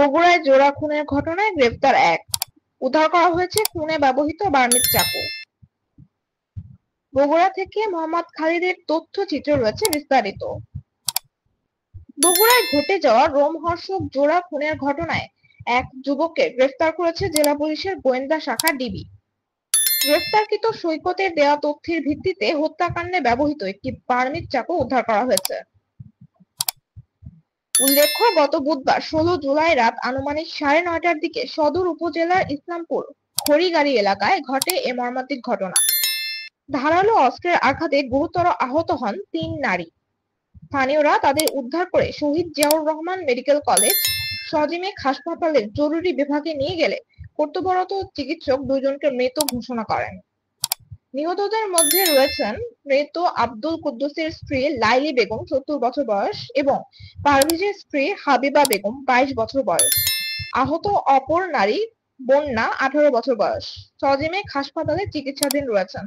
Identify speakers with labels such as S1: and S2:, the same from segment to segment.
S1: বগুড়ায় জোড়া খুনের ঘটনায় গ্রেফতার এক, উদ্ধার করা হয়েছে খুনে ব্যবহৃত বার্মিজ চাকু। বগুড়া থেকে মোহাম্মদ খালিদের তথ্যচিত্র রয়েছে বিস্তারিত। বগুড়ায় ঘটে যাওয়া রোমহর্ষক জোড়া খুনের ঘটনায় এক যুবককে গ্রেফতার করেছে জেলা পুলিশের গোয়েন্দা শাখা ডিবি। গ্রেফতারকৃত সৈকতের দেওয়া তথ্যের ভিত্তিতে হত্যাকাণ্ডে ব্যবহৃত একটি বার্মিজ চাকু উদ্ধার করা হয়েছে। উল্লেখ্য, গত বুধবার 16 জুলাই রাত আনুমানিক 9:30টার দিকে সদর উপজেলার ইসলামপুর খড়িগাড়ি এলাকায় ঘটে এ মর্মান্তিক ঘটনা। ধারালো অস্ত্রের আঘাতে গুরুতর আহত হন 3 নারী। স্থানীয়রা তাদের উদ্ধার করে শহীদ জিয়াউর রহমান মেডিকেল কলেজ সজিমেক হাসপাতালের জরুরি বিভাগে নিয়ে গেলে কর্তব্যরত চিকিৎসক 2 জনকে মৃত ঘোষণা করেন। নিহতদের মধ্যে রয়েছেন মৃত আব্দুল কুদ্দুসের স্ত্রী লাইলি বেগম 70 বছর বয়স এবং পারভেজের স্ত্রী হাবিবা বেগম 22 বছর বয়স। আহত অপর নারী বন্যা 18 বছর বয়স সজিমেক হাসপাতালে চিকিৎসাধীন রয়েছেন।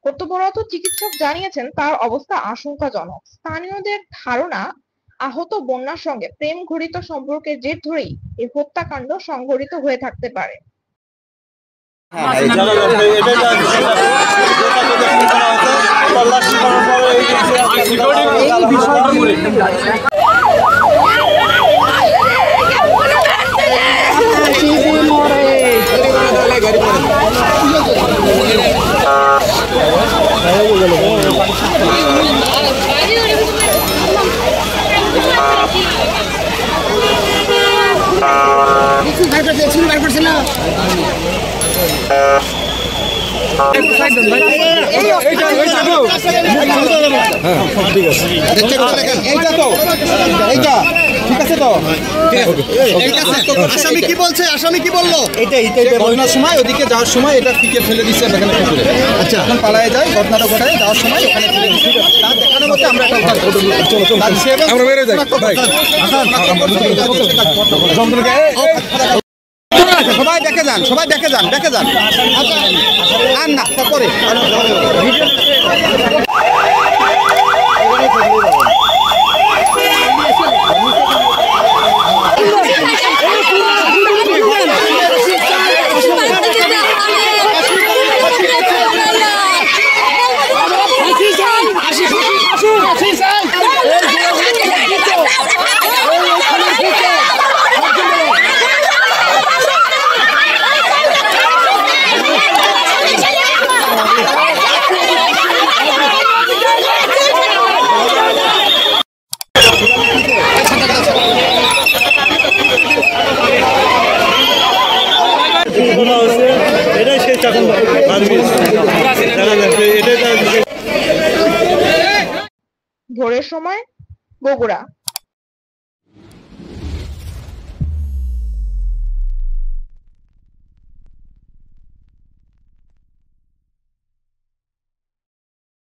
S1: কর্তব্যরত চিকিৎসক জানিয়েছেন তার অবস্থা আশঙ্কাজনক। স্থানীয়দের ধারণা আহত বন্যার সঙ্গে প্রেম ঘটিত সম্পর্কের জের ধরেই এই হত্যাকাণ্ড সংঘটিত হয়ে থাকতে পারে।
S2: আসামি কি বলছে? আসামি কি বললো? ঘটনার সময় ওদিকে যাওয়ার সময় এটা ফিকে ফেলে দিচ্ছে এখানে পুকুরে। আচ্ছা, এখন পালায় যায়, ঘটনাটা ঘটায় যাওয়ার সময় ওখানে ফেলে দিচ্ছে। তার দেখানোর মধ্যে আমরা একটা আমরা বেরো যাই ভাই। সবাই দেখে যান, সবাই দেখে যান, দেখে যান। আর না পরে
S1: ভোরের সময় বগুড়া।